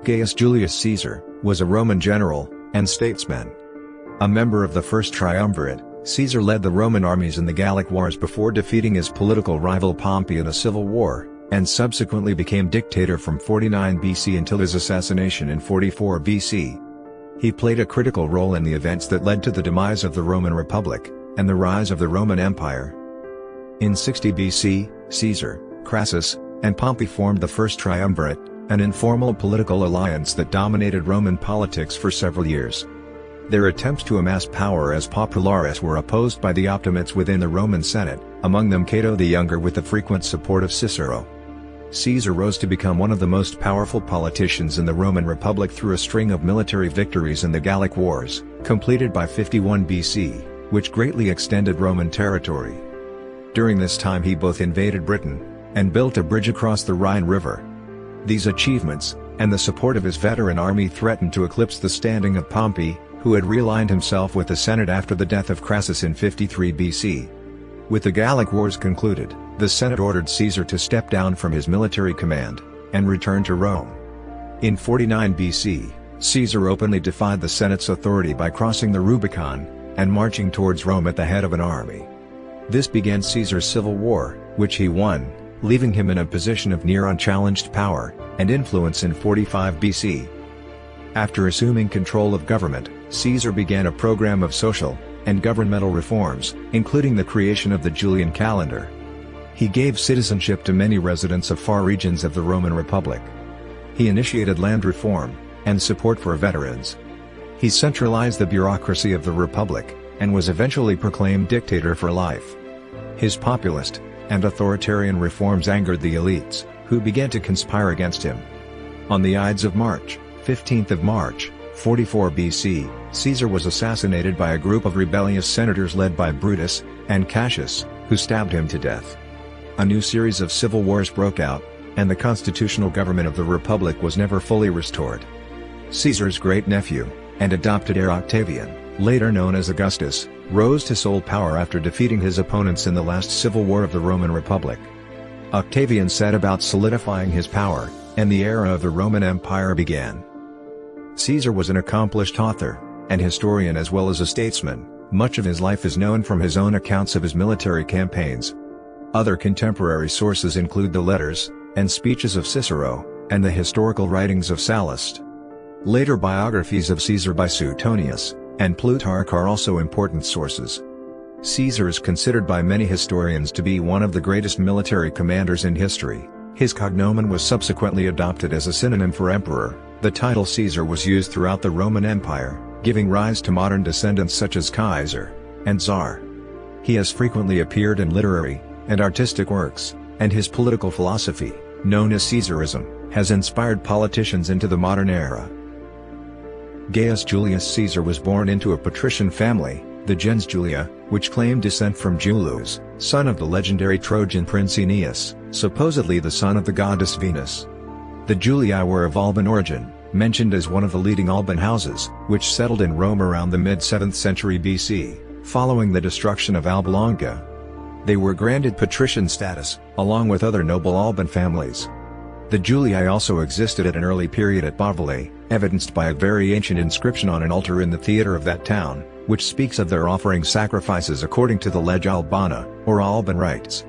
Gaius Julius Caesar was a Roman general and statesman. A member of the First Triumvirate, Caesar led the Roman armies in the Gallic Wars before defeating his political rival Pompey in a civil war, and subsequently became dictator from 49 BC until his assassination in 44 BC. He played a critical role in the events that led to the demise of the Roman Republic, and the rise of the Roman Empire. In 60 BC, Caesar, Crassus, and Pompey formed the First Triumvirate, an informal political alliance that dominated Roman politics for several years. Their attempts to amass power as populares were opposed by the Optimates within the Roman Senate, among them Cato the Younger with the frequent support of Cicero. Caesar rose to become one of the most powerful politicians in the Roman Republic through a string of military victories in the Gallic Wars, completed by 51 BC, which greatly extended Roman territory. During this time he both invaded Britain, and built a bridge across the Rhine River. These achievements, and the support of his veteran army threatened to eclipse the standing of Pompey, who had realigned himself with the Senate after the death of Crassus in 53 BC. With the Gallic Wars concluded, the Senate ordered Caesar to step down from his military command, and return to Rome. In 49 BC, Caesar openly defied the Senate's authority by crossing the Rubicon, and marching towards Rome at the head of an army. This began Caesar's civil war, which he won, leaving him in a position of near unchallenged power and influence in 45 BC. After assuming control of government, Caesar began a program of social and governmental reforms, including the creation of the Julian calendar. He gave citizenship to many residents of far regions of the Roman Republic. He initiated land reform and support for veterans. He centralized the bureaucracy of the Republic, and was eventually proclaimed dictator for life. His populist and authoritarian reforms angered the elites, who began to conspire against him. On the Ides of March, 15th of March, 44 BC, Caesar was assassinated by a group of rebellious senators led by Brutus and Cassius, who stabbed him to death. A new series of civil wars broke out, and the constitutional government of the Republic was never fully restored. Caesar's great-nephew and adopted heir Octavian, later known as Augustus, rose to sole power after defeating his opponents in the last civil war of the Roman Republic. Octavian set about solidifying his power, and the era of the Roman Empire began. Caesar was an accomplished author and historian as well as a statesman. Much of his life is known from his own accounts of his military campaigns. Other contemporary sources include the letters and speeches of Cicero, and the historical writings of Sallust. Later biographies of Caesar by Suetonius and Plutarch are also important sources. Caesar is considered by many historians to be one of the greatest military commanders in history. His cognomen was subsequently adopted as a synonym for emperor. The title Caesar was used throughout the Roman Empire, giving rise to modern descendants such as Kaiser and Tsar. He has frequently appeared in literary and artistic works, and his political philosophy, known as Caesarism, has inspired politicians into the modern era. Gaius Julius Caesar was born into a patrician family, the gens Julia, which claimed descent from Julius, son of the legendary Trojan prince Aeneas, supposedly the son of the goddess Venus. The Julii were of Alban origin, mentioned as one of the leading Alban houses, which settled in Rome around the mid-7th century BC, following the destruction of Alba Longa. They were granted patrician status, along with other noble Alban families. The Julii also existed at an early period at Bovile, evidenced by a very ancient inscription on an altar in the theatre of that town, which speaks of their offering sacrifices according to the Leg Albana, or Alban rites.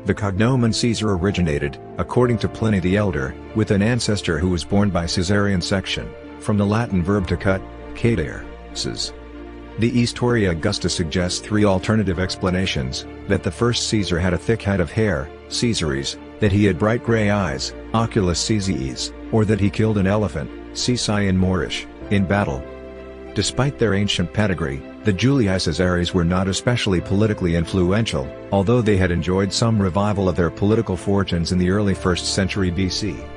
The cognomen Caesar originated, according to Pliny the Elder, with an ancestor who was born by caesarean section, from the Latin verb to cut, cadere, cis. The Historia Augusta suggests three alternative explanations: that the first Caesar had a thick head of hair, Caesares, that he had bright gray eyes, oculus Caesies, or that he killed an elephant, Caesai in Moorish, in battle. Despite their ancient pedigree, the Julii Caesares were not especially politically influential, although they had enjoyed some revival of their political fortunes in the early 1st century BC.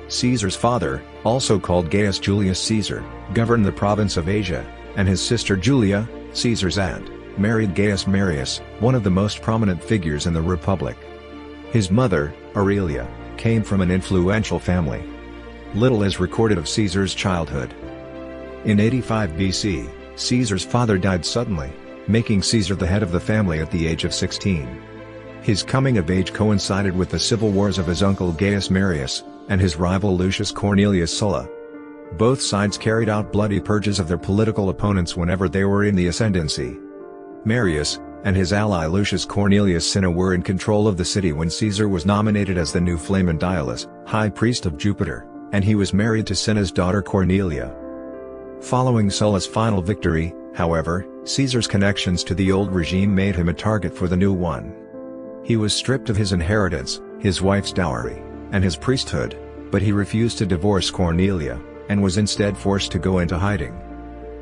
Caesar's father, also called Gaius Julius Caesar, governed the province of Asia, and his sister Julia, Caesar's aunt, married Gaius Marius, one of the most prominent figures in the Republic. His mother, Aurelia, came from an influential family. Little is recorded of Caesar's childhood. In 85 BC, Caesar's father died suddenly, making Caesar the head of the family at the age of 16. His coming of age coincided with the civil wars of his uncle Gaius Marius, and his rival Lucius Cornelius Sulla. Both sides carried out bloody purges of their political opponents whenever they were in the ascendancy. Marius, and his ally Lucius Cornelius Cinna were in control of the city when Caesar was nominated as the new Flamen Dialis, high priest of Jupiter, and he was married to Cinna's daughter Cornelia. Following Sulla's final victory, however, Caesar's connections to the old regime made him a target for the new one. He was stripped of his inheritance, his wife's dowry, and his priesthood, but he refused to divorce Cornelia, and was instead forced to go into hiding.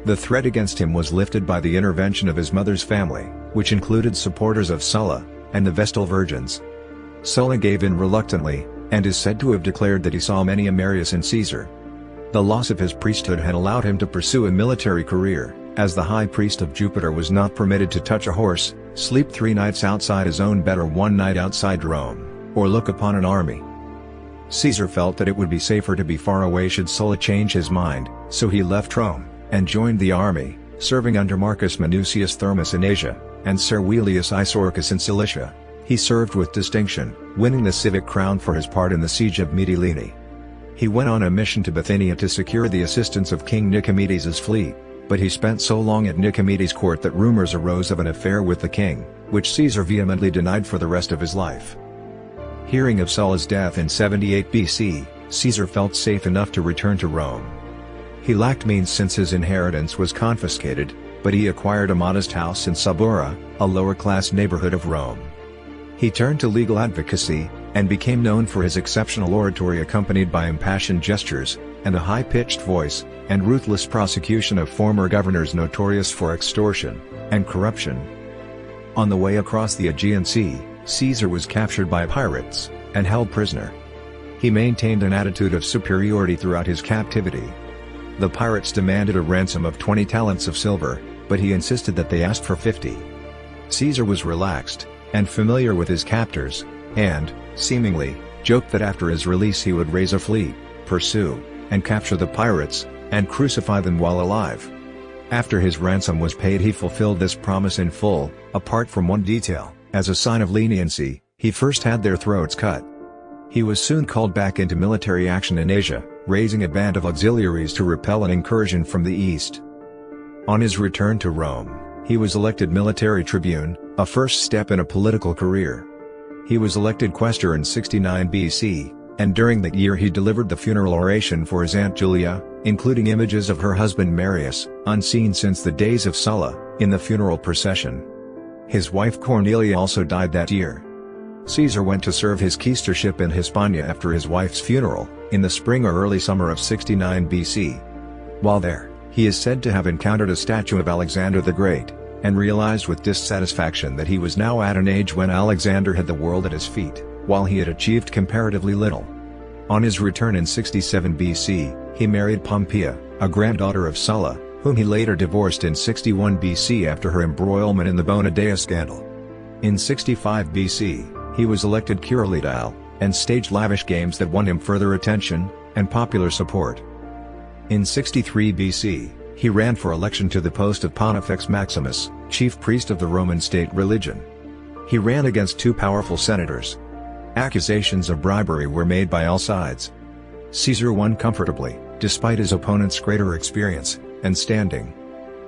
The threat against him was lifted by the intervention of his mother's family, which included supporters of Sulla, and the Vestal Virgins. Sulla gave in reluctantly, and is said to have declared that he saw many a Marius in Caesar. The loss of his priesthood had allowed him to pursue a military career, as the high priest of Jupiter was not permitted to touch a horse, sleep 3 nights outside his own bed or 1 night outside Rome, or look upon an army. Caesar felt that it would be safer to be far away should Sulla change his mind, so he left Rome, and joined the army, serving under Marcus Minucius Thermus in Asia, and Servilius Isorcus in Cilicia. He served with distinction, winning the civic crown for his part in the siege of Mytilene. He went on a mission to Bithynia to secure the assistance of King Nicomedes' fleet, but he spent so long at Nicomedes' court that rumors arose of an affair with the king, which Caesar vehemently denied for the rest of his life. Hearing of Sulla's death in 78 BC, Caesar felt safe enough to return to Rome. He lacked means since his inheritance was confiscated, but he acquired a modest house in Subura, a lower-class neighborhood of Rome. He turned to legal advocacy, and became known for his exceptional oratory accompanied by impassioned gestures, and a high-pitched voice, and ruthless prosecution of former governors notorious for extortion and corruption. On the way across the Aegean Sea, Caesar was captured by pirates, and held prisoner. He maintained an attitude of superiority throughout his captivity. The pirates demanded a ransom of 20 talents of silver, but he insisted that they asked for 50. Caesar was relaxed, and familiar with his captors, and, seemingly, joked that after his release he would raise a fleet, pursue, and capture the pirates, and crucify them while alive. After his ransom was paid he fulfilled this promise in full, apart from one detail: as a sign of leniency, he first had their throats cut. He was soon called back into military action in Asia, raising a band of auxiliaries to repel an incursion from the east. On his return to Rome, he was elected military tribune, a first step in a political career. He was elected quaestor in 69 BC, and during that year he delivered the funeral oration for his aunt Julia, including images of her husband Marius, unseen since the days of Sulla, in the funeral procession. His wife Cornelia also died that year. Caesar went to serve his quaestorship in Hispania after his wife's funeral, in the spring or early summer of 69 BC. While there, he is said to have encountered a statue of Alexander the Great, and realized with dissatisfaction that he was now at an age when Alexander had the world at his feet, while he had achieved comparatively little. On his return in 67 BC, he married Pompeia, a granddaughter of Sulla, whom he later divorced in 61 BC after her embroilment in the Bonadea scandal. In 65 BC, he was elected Cureledile, and staged lavish games that won him further attention and popular support. In 63 BC, he ran for election to the post of Pontifex Maximus, chief priest of the Roman state religion. He ran against 2 powerful senators. Accusations of bribery were made by all sides. Caesar won comfortably, despite his opponent's greater experience and standing.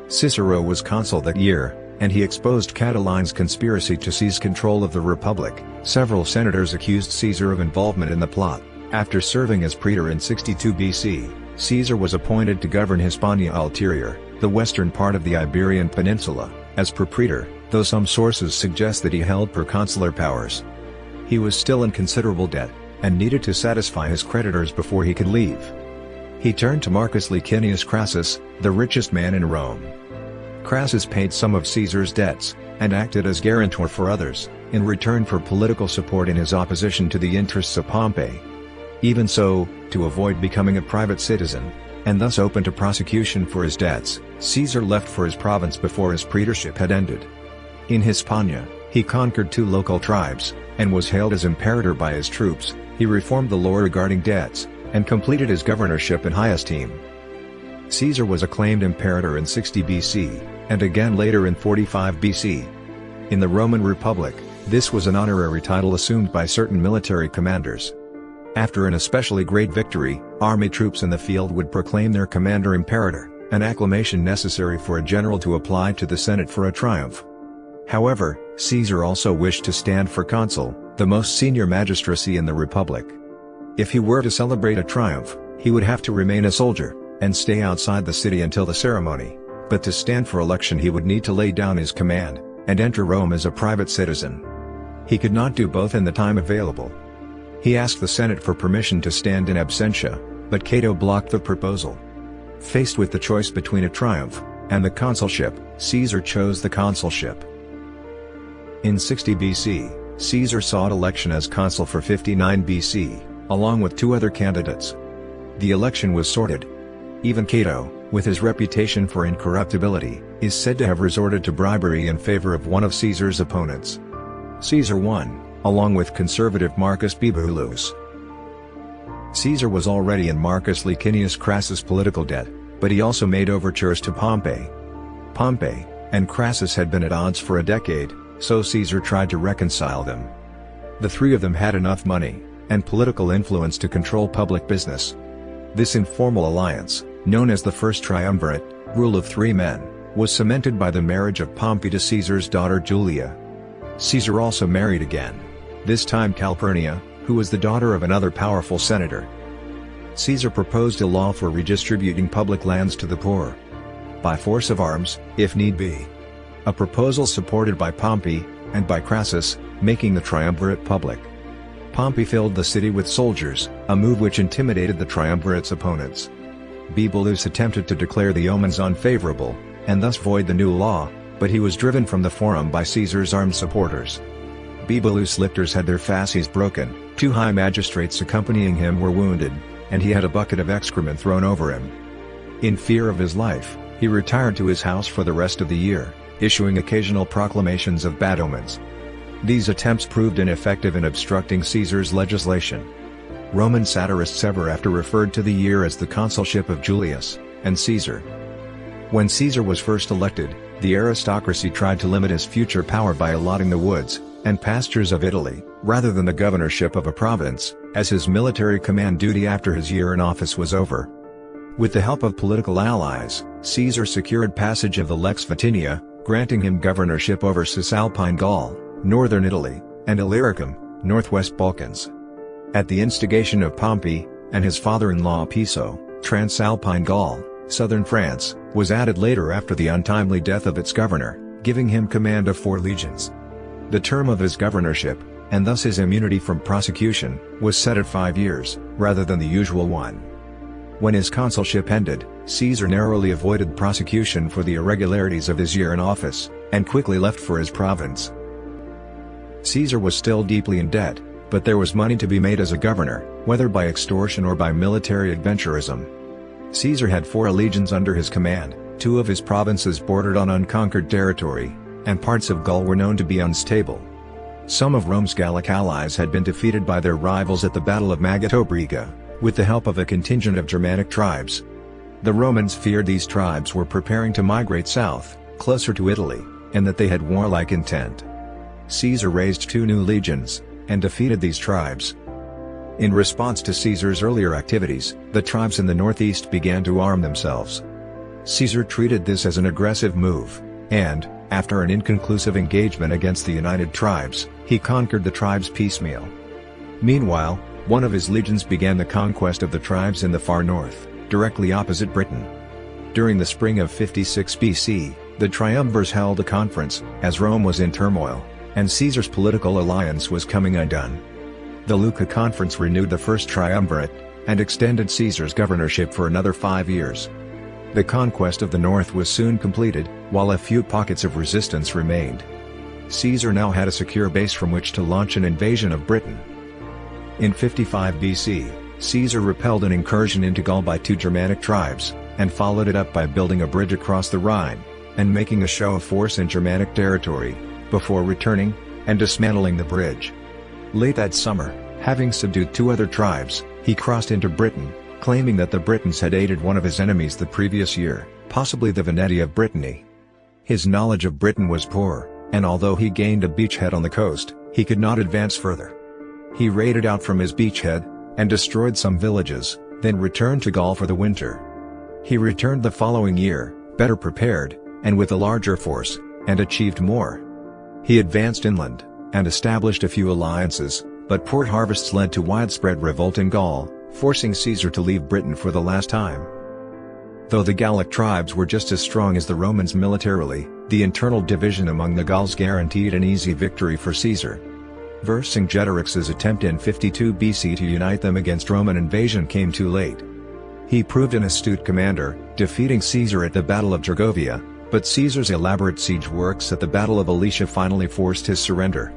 Cicero was consul that year, and he exposed Catiline's conspiracy to seize control of the Republic. Several senators accused Caesar of involvement in the plot. After serving as praetor in 62 BC, Caesar was appointed to govern Hispania Ulterior, the western part of the Iberian Peninsula, as praetor, though some sources suggest that he held proconsular powers. He was still in considerable debt, and needed to satisfy his creditors before he could leave. He turned to Marcus Licinius Crassus, the richest man in Rome. Crassus paid some of Caesar's debts, and acted as guarantor for others, in return for political support in his opposition to the interests of Pompey. Even so, to avoid becoming a private citizen, and thus open to prosecution for his debts, Caesar left for his province before his praetorship had ended. In Hispania, he conquered 2 local tribes, and was hailed as imperator by his troops. He reformed the law regarding debts, and completed his governorship in high esteem. Caesar was acclaimed imperator in 60 BC, and again later in 45 BC. In the Roman Republic, this was an honorary title assumed by certain military commanders. After an especially great victory, army troops in the field would proclaim their commander imperator, an acclamation necessary for a general to apply to the Senate for a triumph. However, Caesar also wished to stand for consul, the most senior magistracy in the Republic. If he were to celebrate a triumph, he would have to remain a soldier, and stay outside the city until the ceremony, but to stand for election he would need to lay down his command, and enter Rome as a private citizen. He could not do both in the time available. He asked the Senate for permission to stand in absentia, but Cato blocked the proposal. Faced with the choice between a triumph and the consulship, Caesar chose the consulship. In 60 BC, Caesar sought election as consul for 59 BC, along with 2 other candidates. The election was sorted. Even Cato, with his reputation for incorruptibility, is said to have resorted to bribery in favor of one of Caesar's opponents. Caesar won, along with conservative Marcus Bibulus. Caesar was already in Marcus Licinius Crassus' political debt, but he also made overtures to Pompey. Pompey and Crassus had been at odds for a decade, so Caesar tried to reconcile them. The 3 of them had enough money and political influence to control public business. This informal alliance, known as the First Triumvirate, rule of 3 men, was cemented by the marriage of Pompey to Caesar's daughter Julia. Caesar also married again, this time Calpurnia, who was the daughter of another powerful senator. Caesar proposed a law for redistributing public lands to the poor, by force of arms, if need be. A proposal supported by Pompey and by Crassus, making the triumvirate public. Pompey filled the city with soldiers, a move which intimidated the triumvirate's opponents. Bibulus attempted to declare the omens unfavorable, and thus void the new law, but he was driven from the forum by Caesar's armed supporters. Bibulus' lictors had their fasces broken, 2 high magistrates accompanying him were wounded, and he had a bucket of excrement thrown over him. In fear of his life, he retired to his house for the rest of the year, issuing occasional proclamations of bad omens. These attempts proved ineffective in obstructing Caesar's legislation. Roman satirists ever after referred to the year as the consulship of Julius and Caesar. When Caesar was first elected, the aristocracy tried to limit his future power by allotting the woods and pastures of Italy, rather than the governorship of a province, as his military command duty after his year in office was over. With the help of political allies, Caesar secured passage of the Lex Vitinia, granting him governorship over Cisalpine Gaul, northern Italy, and Illyricum, northwest Balkans. At the instigation of Pompey and his father-in-law Piso, Transalpine Gaul, southern France, was added later after the untimely death of its governor, giving him command of 4 legions. The term of his governorship, and thus his immunity from prosecution, was set at 5 years, rather than the usual 1. When his consulship ended, Caesar narrowly avoided prosecution for the irregularities of his year in office, and quickly left for his province. Caesar was still deeply in debt, but there was money to be made as a governor, whether by extortion or by military adventurism. Caesar had 4 legions under his command, 2 of his provinces bordered on unconquered territory, and parts of Gaul were known to be unstable. Some of Rome's Gallic allies had been defeated by their rivals at the Battle of Magetobriga, with the help of a contingent of Germanic tribes. The Romans feared these tribes were preparing to migrate south, closer to Italy, and that they had warlike intent. Caesar raised 2 new legions, and defeated these tribes. In response to Caesar's earlier activities, the tribes in the northeast began to arm themselves. Caesar treated this as an aggressive move, and, after an inconclusive engagement against the united tribes, he conquered the tribes piecemeal. Meanwhile, one of his legions began the conquest of the tribes in the far north, directly opposite Britain. During the spring of 56 BC, the triumvirs held a conference, as Rome was in turmoil, and Caesar's political alliance was coming undone. The Lucca Conference renewed the First Triumvirate, and extended Caesar's governorship for another 5 years. The conquest of the north was soon completed, while a few pockets of resistance remained. Caesar now had a secure base from which to launch an invasion of Britain. In 55 BC, Caesar repelled an incursion into Gaul by 2 Germanic tribes, and followed it up by building a bridge across the Rhine, and making a show of force in Germanic territory, before returning and dismantling the bridge. Late that summer, having subdued 2 other tribes, he crossed into Britain, claiming that the Britons had aided one of his enemies the previous year, possibly the Veneti of Brittany. His knowledge of Britain was poor, and although he gained a beachhead on the coast, he could not advance further. He raided out from his beachhead, and destroyed some villages, then returned to Gaul for the winter. He returned the following year, better prepared, and with a larger force, and achieved more. He advanced inland, and established a few alliances, but poor harvests led to widespread revolt in Gaul, forcing Caesar to leave Britain for the last time. Though the Gallic tribes were just as strong as the Romans militarily, the internal division among the Gauls guaranteed an easy victory for Caesar. Vercingetorix's attempt in 52 BC to unite them against Roman invasion came too late. He proved an astute commander, defeating Caesar at the Battle of Gergovia, but Caesar's elaborate siege works at the Battle of Alesia finally forced his surrender.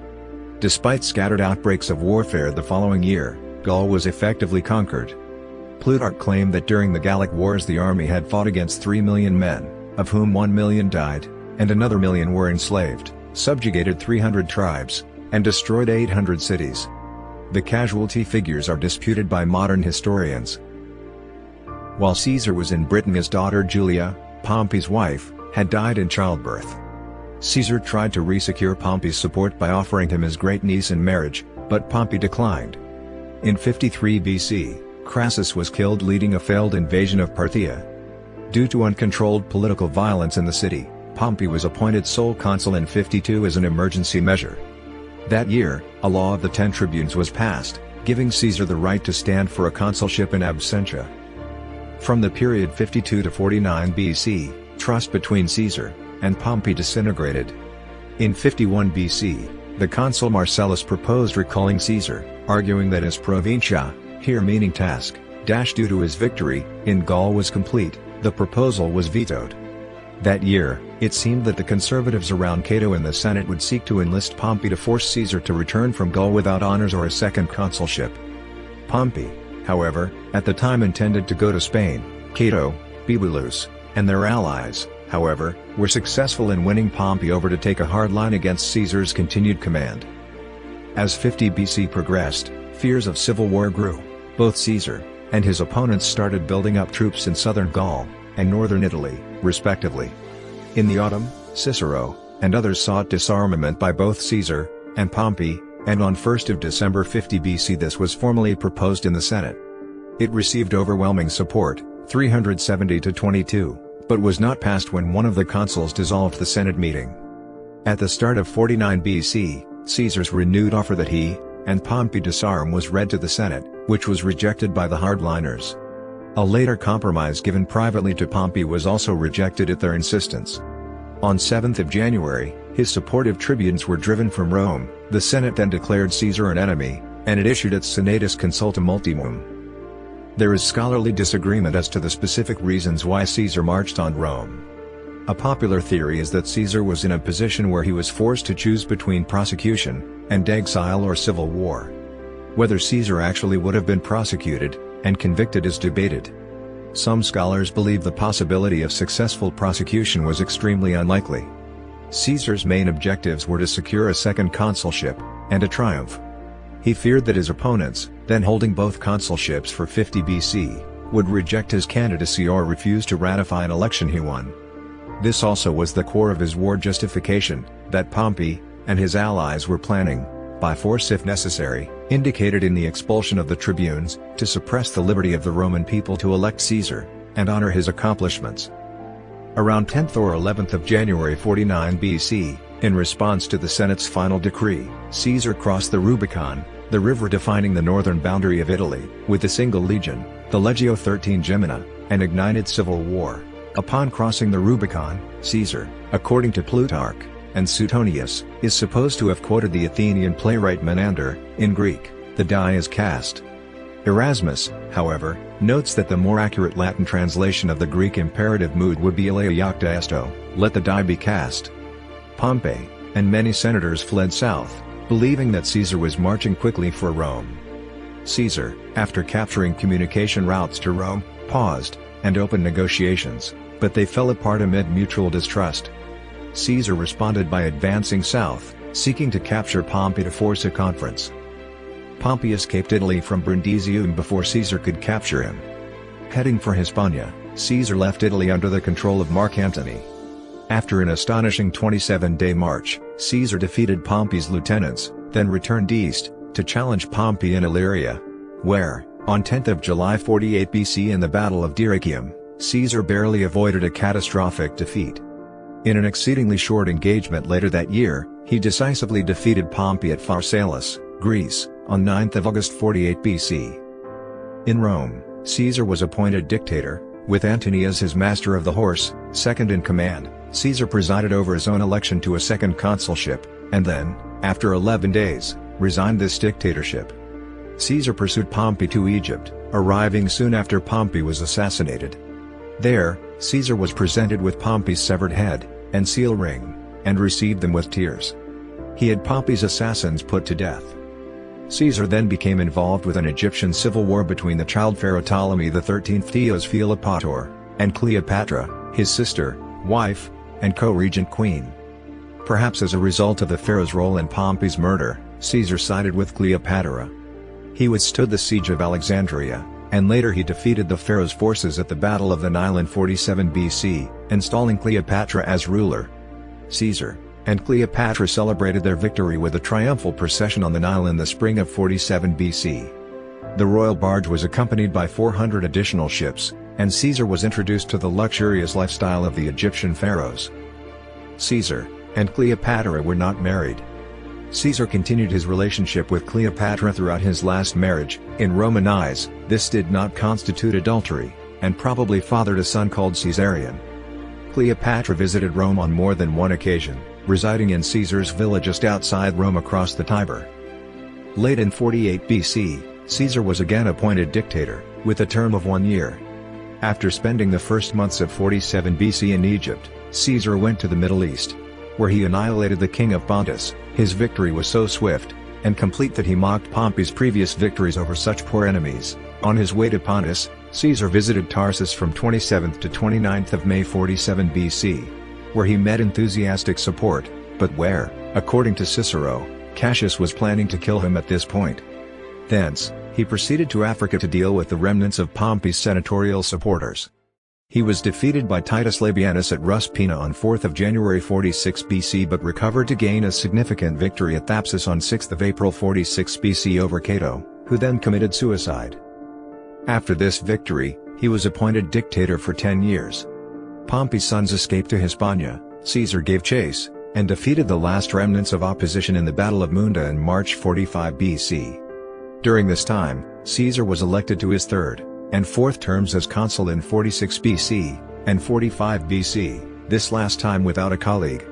Despite scattered outbreaks of warfare the following year, Gaul was effectively conquered. Plutarch claimed that during the Gallic Wars the army had fought against 3 million men, of whom 1 million died, and another million were enslaved, subjugated 300 tribes, and destroyed 800 cities. The casualty figures are disputed by modern historians. While Caesar was in Britain, his daughter Julia, Pompey's wife, had died in childbirth. Caesar tried to resecure Pompey's support by offering him his great-niece in marriage, but Pompey declined. In 53 BC, Crassus was killed leading a failed invasion of Parthia. Due to uncontrolled political violence in the city, Pompey was appointed sole consul in 52 as an emergency measure. That year, a law of the 10 tribunes was passed, giving Caesar the right to stand for a consulship in absentia. From the period 52 to 49 BC, trust between Caesar and Pompey disintegrated. In 51 BC, the consul Marcellus proposed recalling Caesar, arguing that his provincia, here meaning task, due to his victory in Gaul was complete. The proposal was vetoed. That year, it seemed that the conservatives around Cato in the Senate would seek to enlist Pompey to force Caesar to return from Gaul without honors or a second consulship. Pompey, however, at the time intended to go to Spain. Cato, Bibulus, and their allies, however, were successful in winning Pompey over to take a hard line against Caesar's continued command. As 50 BC progressed, fears of civil war grew. Both Caesar and his opponents started building up troops in southern Gaul and northern Italy, respectively. In the autumn, Cicero and others sought disarmament by both Caesar and Pompey, and on 1st of December 50 BC this was formally proposed in the Senate. It received overwhelming support, 370 to 22, but was not passed when one of the consuls dissolved the Senate meeting. At the start of 49 BC, Caesar's renewed offer that he and Pompey disarm was read to the Senate, which was rejected by the hardliners. A later compromise given privately to Pompey was also rejected at their insistence. On 7th of January, his supportive tribunes were driven from Rome. The Senate then declared Caesar an enemy, and it issued its Senatus Consultum Ultimum. There is scholarly disagreement as to the specific reasons why Caesar marched on Rome. A popular theory is that Caesar was in a position where he was forced to choose between prosecution and exile or civil war. Whether Caesar actually would have been prosecuted and convicted is debated. Some scholars believe the possibility of successful prosecution was extremely unlikely. Caesar's main objectives were to secure a second consulship and a triumph. He feared that his opponents, then holding both consulships for 50 BC, would reject his candidacy or refuse to ratify an election he won. This also was the core of his war justification, that Pompey and his allies were planning, by force if necessary, indicated in the expulsion of the tribunes, to suppress the liberty of the Roman people to elect Caesar, and honor his accomplishments. Around 10th or 11th of January 49 BC, in response to the Senate's final decree, Caesar crossed the Rubicon, the river defining the northern boundary of Italy, with a single legion, the Legio XIII Gemina, and ignited civil war. Upon crossing the Rubicon, Caesar, according to Plutarch and Suetonius, is supposed to have quoted the Athenian playwright Menander. In Greek, the die is cast. Erasmus, however, notes that the more accurate Latin translation of the Greek imperative mood would be eleia iacta esto, let the die be cast. Pompey and many senators fled south, believing that Caesar was marching quickly for Rome. Caesar, after capturing communication routes to Rome, paused and opened negotiations, but they fell apart amid mutual distrust. Caesar responded by advancing south, seeking to capture Pompey to force a conference. Pompey escaped Italy from Brundisium before Caesar could capture him. Heading for Hispania, Caesar left Italy under the control of Mark Antony. After an astonishing 27-day march, Caesar defeated Pompey's lieutenants, then returned east, to challenge Pompey in Illyria. where, on 10th of July 48 BC in the Battle of Dyrrhachium, Caesar barely avoided a catastrophic defeat. In an exceedingly short engagement later that year, he decisively defeated Pompey at Pharsalus, Greece, on 9th of August 48 BC. In Rome, Caesar was appointed dictator, with Antony as his master of the horse, second in command. Caesar presided over his own election to a second consulship, and then, after 11 days, resigned this dictatorship. Caesar pursued Pompey to Egypt, arriving soon after Pompey was assassinated. There, Caesar was presented with Pompey's severed head and seal ring, and received them with tears. He had Pompey's assassins put to death. Caesar then became involved with an Egyptian civil war between the child pharaoh Ptolemy XIII Theos Philopator, and Cleopatra, his sister, wife, and co-regent queen. Perhaps as a result of the pharaoh's role in Pompey's murder, Caesar sided with Cleopatra. He withstood the siege of Alexandria, and later he defeated the pharaoh's forces at the Battle of the Nile in 47 BC, installing Cleopatra as ruler. Caesar and Cleopatra celebrated their victory with a triumphal procession on the Nile in the spring of 47 BC. The royal barge was accompanied by 400 additional ships, and Caesar was introduced to the luxurious lifestyle of the Egyptian pharaohs. Caesar and Cleopatra were not married. Caesar continued his relationship with Cleopatra throughout his last marriage. In Roman eyes, this did not constitute adultery, and probably fathered a son called Caesarion. Cleopatra visited Rome on more than one occasion, residing in Caesar's villa just outside Rome across the Tiber. Late in 48 BC, Caesar was again appointed dictator, with a term of 1 year. After spending the first months of 47 BC in Egypt, Caesar went to the Middle East, where he annihilated the king of Pontus. His victory was so swift and complete that he mocked Pompey's previous victories over such poor enemies. On his way to Pontus, Caesar visited Tarsus from 27th to 29th of May 47 BC, where he met enthusiastic support, but where, according to Cicero, Cassius was planning to kill him at this point. Thence, he proceeded to Africa to deal with the remnants of Pompey's senatorial supporters. He was defeated by Titus Labienus at Ruspina on 4th of January 46 BC but recovered to gain a significant victory at Thapsus on 6th of April 46 BC over Cato, who then committed suicide. After this victory, he was appointed dictator for 10 years. Pompey's sons escaped to Hispania. Caesar gave chase, and defeated the last remnants of opposition in the Battle of Munda in March 45 BC. During this time, Caesar was elected to his third and fourth terms as consul in 46 BC, and 45 BC, this last time without a colleague.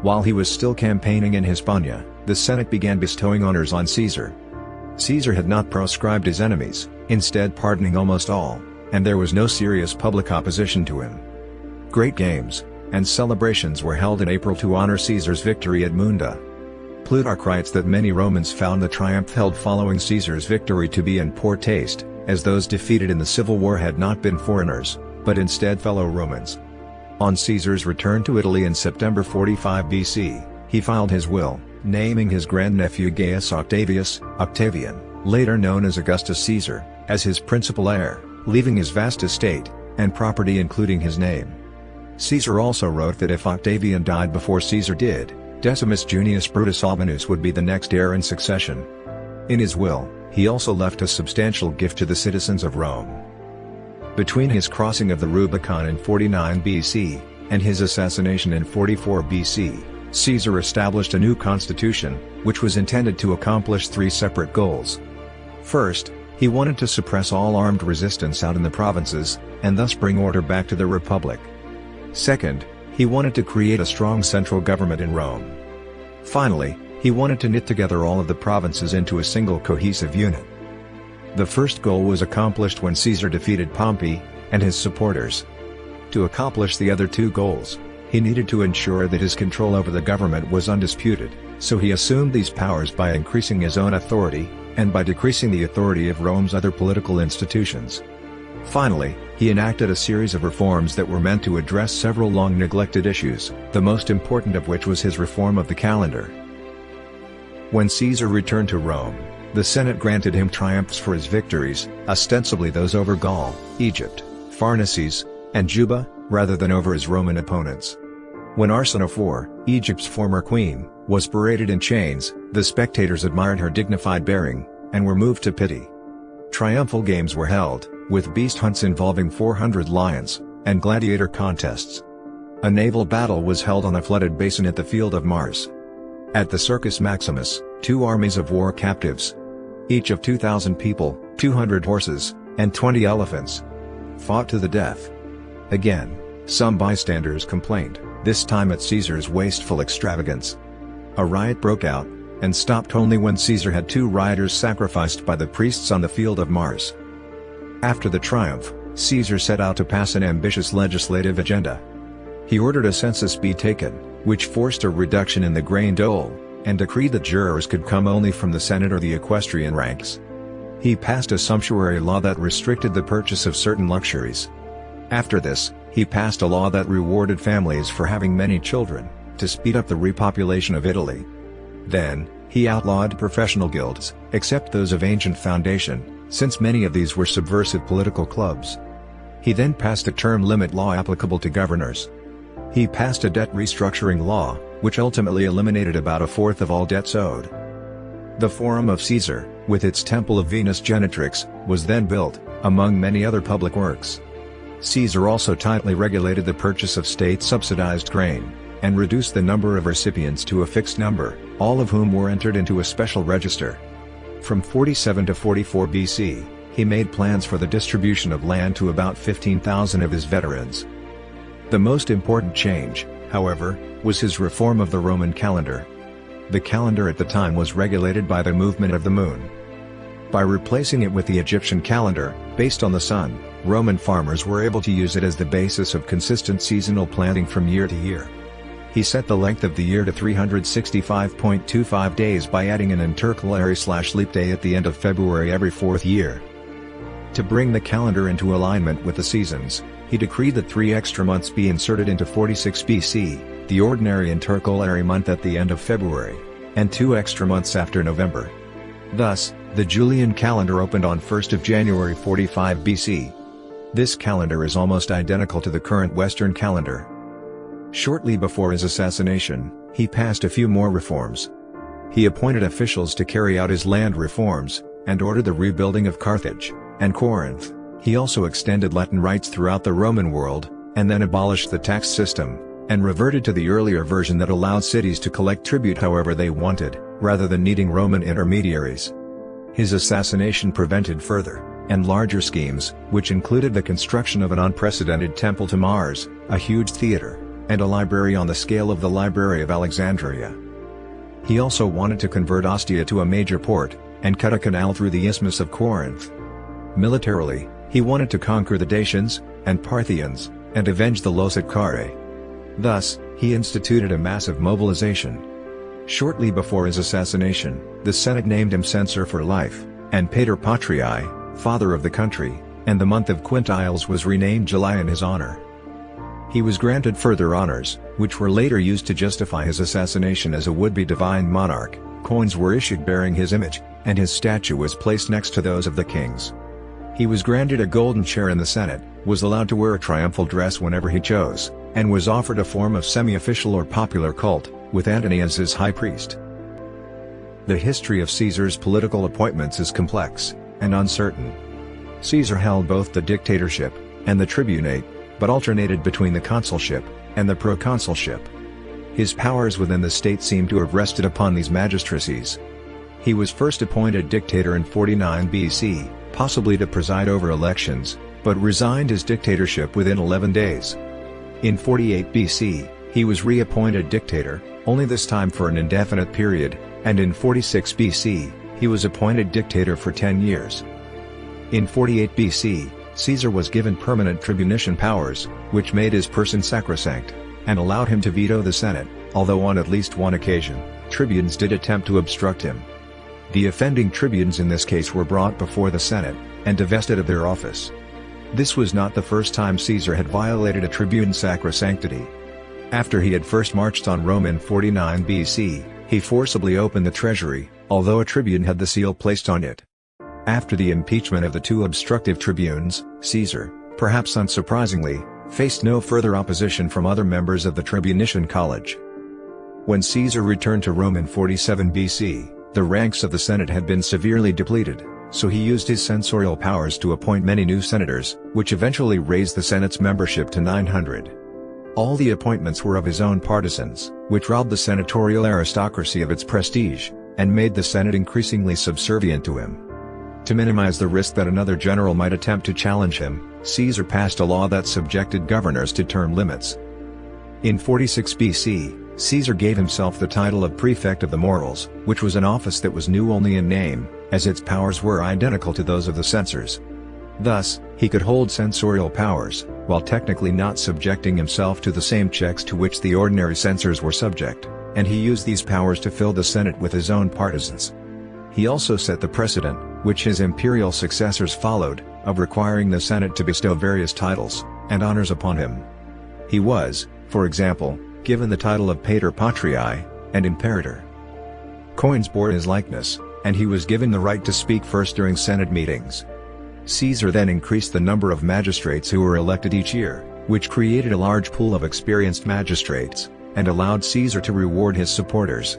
While he was still campaigning in Hispania, the Senate began bestowing honors on Caesar. Caesar had not proscribed his enemies, instead pardoning almost all, and there was no serious public opposition to him. Great games and celebrations were held in April to honor Caesar's victory at Munda. Plutarch writes that many Romans found the triumph held following Caesar's victory to be in poor taste, as those defeated in the civil war had not been foreigners, but instead fellow Romans. On Caesar's return to Italy in September 45 BC, he filed his will, naming his grandnephew Gaius Octavian, later known as Augustus Caesar, as his principal heir, leaving his vast estate and property including his name. Caesar also wrote that if Octavian died before Caesar did, Decimus Junius Brutus Albinus would be the next heir in succession. In his will, he also left a substantial gift to the citizens of Rome. Between his crossing of the Rubicon in 49 BC, and his assassination in 44 BC, Caesar established a new constitution, which was intended to accomplish three separate goals. First, he wanted to suppress all armed resistance out in the provinces, and thus bring order back to the Republic. Second, he wanted to create a strong central government in Rome. Finally, he wanted to knit together all of the provinces into a single cohesive unit. The first goal was accomplished when Caesar defeated Pompey and his supporters. To accomplish the other two goals, he needed to ensure that his control over the government was undisputed, so he assumed these powers by increasing his own authority, and by decreasing the authority of Rome's other political institutions. Finally, he enacted a series of reforms that were meant to address several long-neglected issues, the most important of which was his reform of the calendar. When Caesar returned to Rome, the Senate granted him triumphs for his victories, ostensibly those over Gaul, Egypt, Pharnaces, and Juba, rather than over his Roman opponents. When Arsinoe, Egypt's former queen, was paraded in chains, the spectators admired her dignified bearing, and were moved to pity. Triumphal games were held, with beast hunts involving 400 lions, and gladiator contests. A naval battle was held on a flooded basin at the Field of Mars. At the Circus Maximus, 2 armies of war captives, each of 2,000 people, 200 horses, and 20 elephants, fought to the death. Again, some bystanders complained, this time at Caesar's wasteful extravagance. A riot broke out, and stopped only when Caesar had 2 rioters sacrificed by the priests on the Field of Mars. After the triumph, Caesar set out to pass an ambitious legislative agenda. He ordered a census be taken, which forced a reduction in the grain dole, and decreed that jurors could come only from the Senate or the equestrian ranks. He passed a sumptuary law that restricted the purchase of certain luxuries. After this, he passed a law that rewarded families for having many children, to speed up the repopulation of Italy. Then, he outlawed professional guilds, except those of ancient foundation, since many of these were subversive political clubs. He then passed a term limit law applicable to governors. He passed a debt restructuring law, which ultimately eliminated about a fourth of all debts owed. The Forum of Caesar, with its Temple of Venus Genetrix, was then built, among many other public works. Caesar also tightly regulated the purchase of state-subsidized grain, and reduced the number of recipients to a fixed number, all of whom were entered into a special register. From 47 to 44 BC, he made plans for the distribution of land to about 15,000 of his veterans. The most important change, however, was his reform of the Roman calendar. The calendar at the time was regulated by the movement of the moon. By replacing it with the Egyptian calendar, based on the sun, Roman farmers were able to use it as the basis of consistent seasonal planting from year to year. He set the length of the year to 365.25 days by adding an intercalary/leap day at the end of February every 4th year. To bring the calendar into alignment with the seasons, he decreed that 3 extra months be inserted into 46 BC, the ordinary intercalary month at the end of February, and 2 extra months after November. Thus, the Julian calendar opened on 1st of January 45 BC. This calendar is almost identical to the current Western calendar. Shortly before his assassination, he passed a few more reforms. He appointed officials to carry out his land reforms, and ordered the rebuilding of Carthage and Corinth. He also extended Latin rights throughout the Roman world, and then abolished the tax system, and reverted to the earlier version that allowed cities to collect tribute however they wanted, rather than needing Roman intermediaries. His assassination prevented further, and larger schemes, which included the construction of an unprecedented temple to Mars, a huge theater, and a library on the scale of the Library of Alexandria. He also wanted to convert Ostia to a major port, and cut a canal through the Isthmus of Corinth. Militarily, he wanted to conquer the Dacians, and Parthians, and avenge the Lodoicari. Thus, he instituted a massive mobilization. Shortly before his assassination, the Senate named him censor for life, and Pater Patriae, father of the country, and the month of Quintiles was renamed July in his honor. He was granted further honors, which were later used to justify his assassination as a would-be divine monarch. Coins were issued bearing his image, and his statue was placed next to those of the kings. He was granted a golden chair in the Senate, was allowed to wear a triumphal dress whenever he chose, and was offered a form of semi-official or popular cult, with Antony as his high priest. The history of Caesar's political appointments is complex and uncertain. Caesar held both the dictatorship and the tribunate, but alternated between the consulship and the proconsulship. His powers within the state seem to have rested upon these magistracies. He was first appointed dictator in 49 BC, possibly to preside over elections, but resigned his dictatorship within 11 days. In 48 BC, he was reappointed dictator, only this time for an indefinite period, and in 46 BC, he was appointed dictator for 10 years. In 48 BC, Caesar was given permanent tribunician powers, which made his person sacrosanct, and allowed him to veto the Senate, although on at least one occasion, tribunes did attempt to obstruct him. The offending tribunes in this case were brought before the Senate, and divested of their office. This was not the first time Caesar had violated a tribune's sacrosanctity. After he had first marched on Rome in 49 BC, he forcibly opened the treasury, although a tribune had the seal placed on it. After the impeachment of the 2 obstructive tribunes, Caesar, perhaps unsurprisingly, faced no further opposition from other members of the Tribunician College. When Caesar returned to Rome in 47 BC, The ranks of the Senate had been severely depleted, so he used his censorial powers to appoint many new senators, which eventually raised the Senate's membership to 900. All the appointments were of his own partisans, which robbed the senatorial aristocracy of its prestige, and made the Senate increasingly subservient to him. To minimize the risk that another general might attempt to challenge him, Caesar passed a law that subjected governors to term limits. In 46 BC, Caesar gave himself the title of prefect of the morals, which was an office that was new only in name, as its powers were identical to those of the censors. Thus, he could hold censorial powers, while technically not subjecting himself to the same checks to which the ordinary censors were subject, and he used these powers to fill the Senate with his own partisans. He also set the precedent, which his imperial successors followed, of requiring the Senate to bestow various titles and honors upon him. He was, for example, given the title of Pater Patriae and Imperator. Coins bore his likeness, and he was given the right to speak first during Senate meetings. Caesar then increased the number of magistrates who were elected each year, which created a large pool of experienced magistrates, and allowed Caesar to reward his supporters.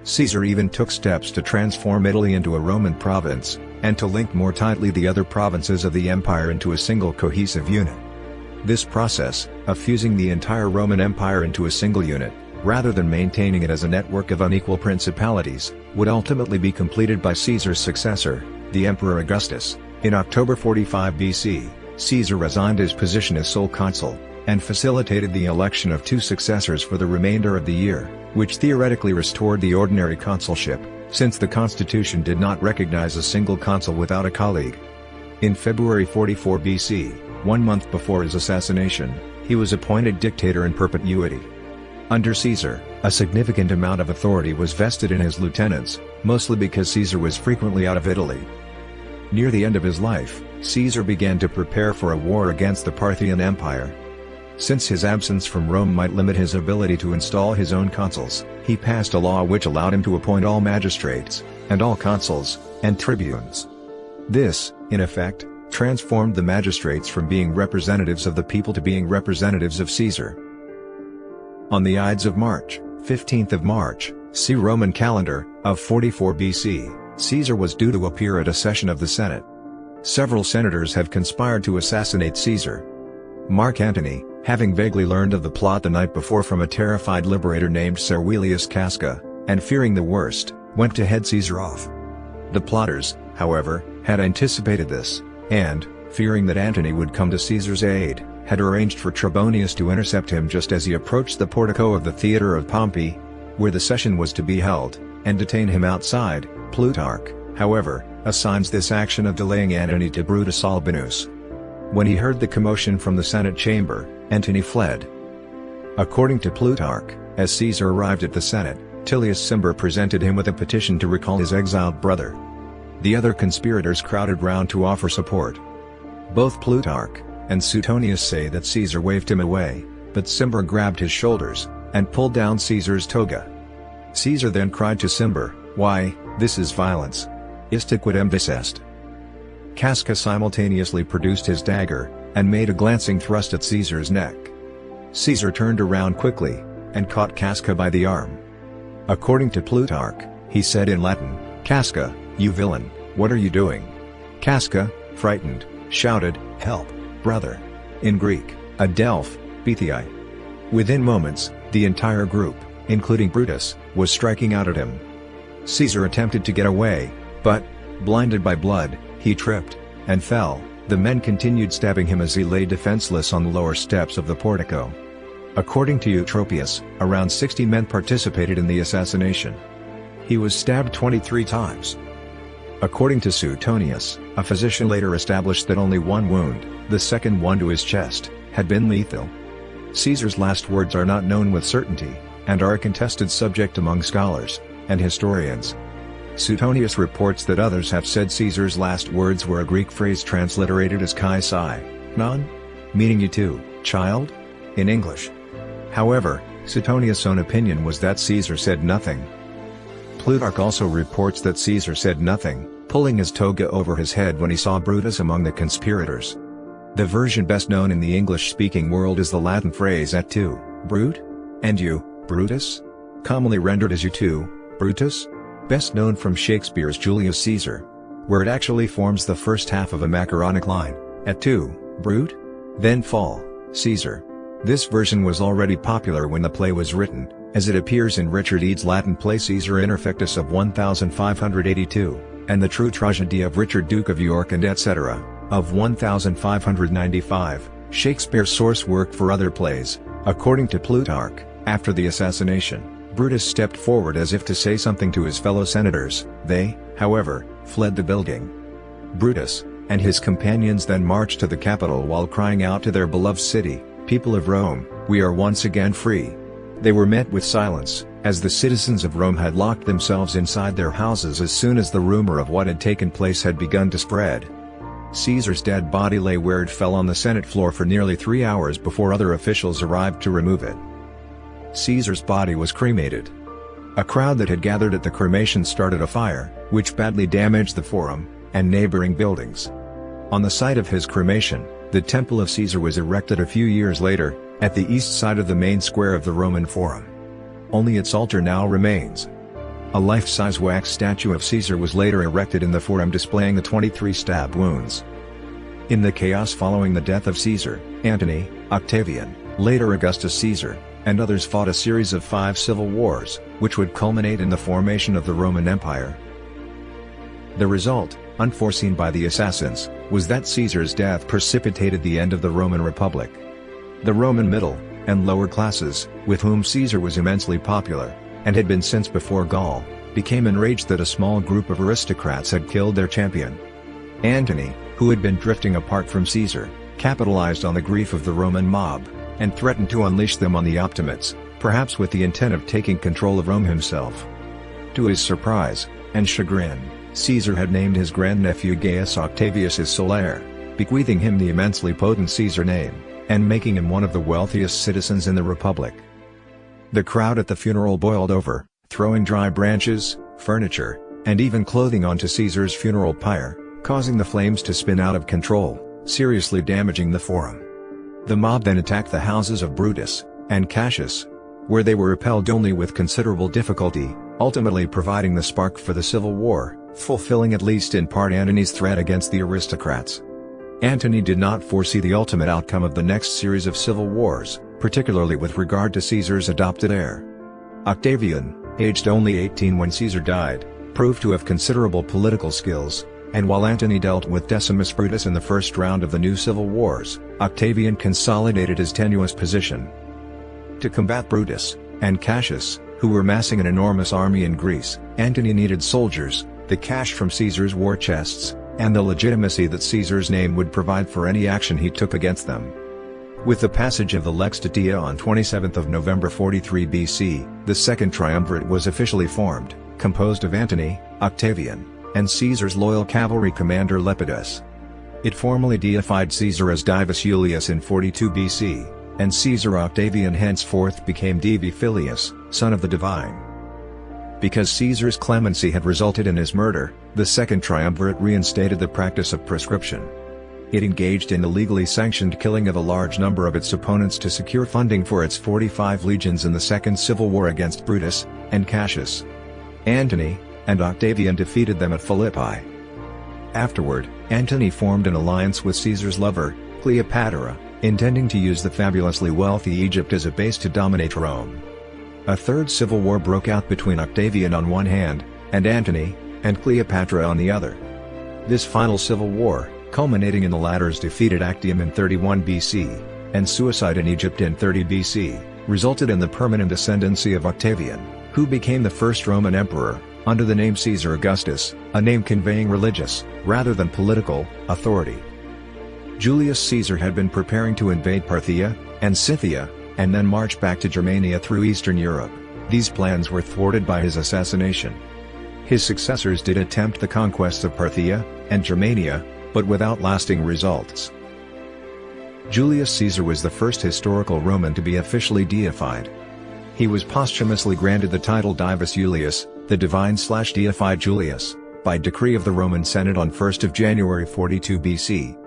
Caesar even took steps to transform Italy into a Roman province, and to link more tightly the other provinces of the empire into a single cohesive unit. This process, of fusing the entire Roman Empire into a single unit, rather than maintaining it as a network of unequal principalities, would ultimately be completed by Caesar's successor, the Emperor Augustus. In October 45 BC, Caesar resigned his position as sole consul, and facilitated the election of 2 successors for the remainder of the year, which theoretically restored the ordinary consulship, since the constitution did not recognize a single consul without a colleague. In February 44 BC, 1 month before his assassination, he was appointed dictator in perpetuity. Under Caesar, a significant amount of authority was vested in his lieutenants, mostly because Caesar was frequently out of Italy. Near the end of his life, Caesar began to prepare for a war against the Parthian Empire. Since his absence from Rome might limit his ability to install his own consuls, he passed a law which allowed him to appoint all magistrates, and all consuls, and tribunes. This, in effect, transformed the magistrates from being representatives of the people to being representatives of Caesar. On the Ides of March, 15th of March, see Roman calendar, of 44 BC, Caesar was due to appear at a session of the Senate. Several senators have conspired to assassinate Caesar. Mark Antony, having vaguely learned of the plot the night before from a terrified liberator named Servilius Casca, and fearing the worst, went to head Caesar off. The plotters, however, had anticipated this, and, fearing that Antony would come to Caesar's aid, had arranged for Trebonius to intercept him just as he approached the portico of the theater of Pompey, where the session was to be held, and detain him outside. Plutarch, however, assigns this action of delaying Antony to Brutus Albinus. When he heard the commotion from the Senate chamber, Antony fled. According to Plutarch, as Caesar arrived at the Senate, Tullius Cimber presented him with a petition to recall his exiled brother. The other conspirators crowded round to offer support. Both Plutarch and Suetonius say that Caesar waved him away, but Cimber grabbed his shoulders, and pulled down Caesar's toga. Caesar then cried to Cimber, "Why, this is violence. Iste quidem vicest." Casca simultaneously produced his dagger, and made a glancing thrust at Caesar's neck. Caesar turned around quickly, and caught Casca by the arm. According to Plutarch, he said in Latin, "Casca, you villain, what are you doing?" Casca, frightened, shouted, "Help, brother!" In Greek, Adelph, Bethei. Within moments, the entire group, including Brutus, was striking out at him. Caesar attempted to get away, but, blinded by blood, he tripped, and fell. The men continued stabbing him as he lay defenseless on the lower steps of the portico. According to Eutropius, around 60 men participated in the assassination. He was stabbed 23 times. According to Suetonius, a physician later established that only one wound, the second one to his chest, had been lethal. Caesar's last words are not known with certainty, and are a contested subject among scholars and historians. Suetonius reports that others have said Caesar's last words were a Greek phrase transliterated as kai sai, non, meaning you too, child, in English. However, Suetonius' own opinion was that Caesar said nothing. Plutarch also reports that Caesar said nothing, pulling his toga over his head when he saw Brutus among the conspirators. The version best known in the English-speaking world is the Latin phrase et tu, Brute? And you, Brutus? Commonly rendered as you too, Brutus? best known from Shakespeare's Julius Caesar, where it actually forms the first half of a macaronic line, et tu, Brute? Then fall, Caesar. This version was already popular when the play was written, as it appears in Richard Eade's Latin play Caesar Interfectus of 1582, and the True Tragedy of Richard Duke of York and etc., of 1595. Shakespeare's source work for other plays. According to Plutarch, after the assassination, Brutus stepped forward as if to say something to his fellow senators. They, however, fled the building. Brutus and his companions then marched to the Capitol while crying out to their beloved city, "People of Rome, we are once again free." They were met with silence, as the citizens of Rome had locked themselves inside their houses as soon as the rumor of what had taken place had begun to spread. Caesar's dead body lay where it fell on the Senate floor for nearly 3 hours before other officials arrived to remove it. Caesar's body was cremated. A crowd that had gathered at the cremation started a fire, which badly damaged the Forum and neighboring buildings. On the site of his cremation, the Temple of Caesar was erected a few years later, at the east side of the main square of the Roman Forum. Only its altar now remains. A life-size wax statue of Caesar was later erected in the Forum displaying the 23 stab wounds. In the chaos following the death of Caesar, Antony, Octavian, later Augustus Caesar, and others fought a series of 5 civil wars, which would culminate in the formation of the Roman Empire. The result, unforeseen by the assassins, was that Caesar's death precipitated the end of the Roman Republic. The Roman middle and lower classes, with whom Caesar was immensely popular, and had been since before Gaul, became enraged that a small group of aristocrats had killed their champion. Antony, who had been drifting apart from Caesar, capitalized on the grief of the Roman mob, and threatened to unleash them on the Optimates, perhaps with the intent of taking control of Rome himself. To his surprise and chagrin, Caesar had named his grandnephew Gaius Octavius his sole heir, bequeathing him the immensely potent Caesar name, and making him one of the wealthiest citizens in the Republic. The crowd at the funeral boiled over, throwing dry branches, furniture, and even clothing onto Caesar's funeral pyre, causing the flames to spin out of control, seriously damaging the Forum. The mob then attacked the houses of Brutus and Cassius, where they were repelled only with considerable difficulty, ultimately providing the spark for the civil war, fulfilling at least in part Antony's threat against the aristocrats. Antony did not foresee the ultimate outcome of the next series of civil wars, particularly with regard to Caesar's adopted heir. Octavian, aged only 18 when Caesar died, proved to have considerable political skills, and while Antony dealt with Decimus Brutus in the first round of the new civil wars, Octavian consolidated his tenuous position. To combat Brutus and Cassius, who were massing an enormous army in Greece, Antony needed soldiers, the cash from Caesar's war chests, and the legitimacy that Caesar's name would provide for any action he took against them. With the passage of the Lex Datia on 27 November 43 BC, the Second Triumvirate was officially formed, composed of Antony, Octavian, and Caesar's loyal cavalry commander Lepidus. It formally deified Caesar as Divus Julius in 42 BC, and Caesar Octavian henceforth became Divi Filius, son of the divine. Because Caesar's clemency had resulted in his murder, the Second Triumvirate reinstated the practice of proscription. It engaged in the legally sanctioned killing of a large number of its opponents to secure funding for its 45 legions in the Second Civil War against Brutus and Cassius. Antony and Octavian defeated them at Philippi. Afterward, Antony formed an alliance with Caesar's lover, Cleopatra, intending to use the fabulously wealthy Egypt as a base to dominate Rome. A third civil war broke out between Octavian on one hand, and Antony and Cleopatra on the other. This final civil war, culminating in the latter's defeat at Actium in 31 BC, and suicide in Egypt in 30 BC, resulted in the permanent ascendancy of Octavian, who became the first Roman emperor, under the name Caesar Augustus, a name conveying religious, rather than political, authority. Julius Caesar had been preparing to invade Parthia and Scythia, and then march back to Germania through Eastern Europe. These plans were thwarted by his assassination. His successors did attempt the conquests of Parthia and Germania, but without lasting results. Julius Caesar was the first historical Roman to be officially deified. He was posthumously granted the title Divus Julius, the divine/deified Julius, by decree of the Roman Senate on 1 January 42 BC.